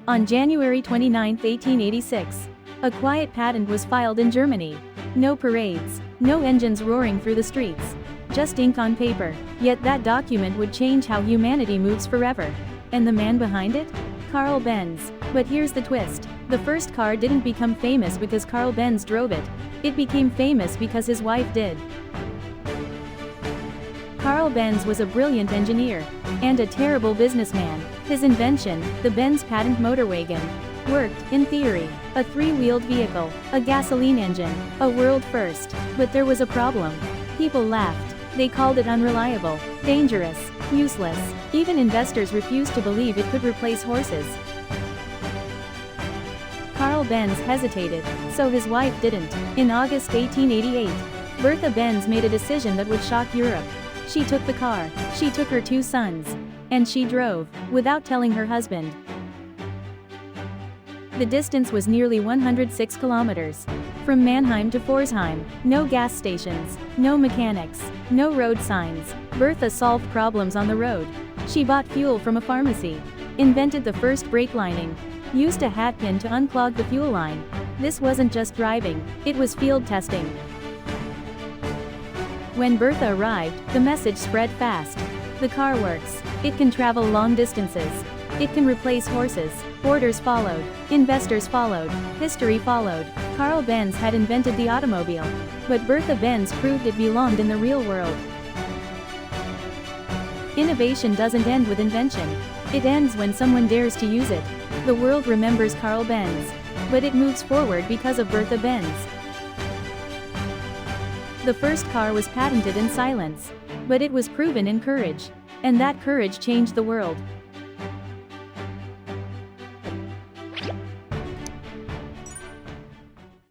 On January 29, 1886, a quiet patent was filed in Germany. No parades, no engines roaring through the streets. Just ink on paper. Yet that document would change how humanity moves forever. And the man behind it? Carl Benz. But here's the twist. The first car didn't become famous because Carl Benz drove it. It became famous because his wife did. Carl Benz was a brilliant engineer. And a terrible businessman. His invention, the Benz patent motor wagon, worked, in theory, a three-wheeled vehicle, a gasoline engine, a world first. But there was a problem. People laughed. They called it unreliable, dangerous, useless. Even investors refused to believe it could replace horses. Carl Benz hesitated, so his wife didn't. In August 1888, Bertha Benz made a decision that would shock Europe. She took the car, she took her 2 sons, and she drove, without telling her husband. The distance was nearly 106 kilometers. From Mannheim to Pforzheim, no gas stations, no mechanics, no road signs. Bertha solved problems on the road. She bought fuel from a pharmacy, invented the first brake lining, used a hat pin to unclog the fuel line. This wasn't just driving, it was field testing. When Bertha arrived, the message spread fast. The car works. It can travel long distances. It can replace horses. Orders followed. Investors followed. History followed. Carl Benz had invented the automobile. But Bertha Benz proved it belonged in the real world. Innovation doesn't end with invention. It ends when someone dares to use it. The world remembers Carl Benz. But it moves forward because of Bertha Benz. The first car was patented in silence. But it was proven in courage. And that courage changed the world.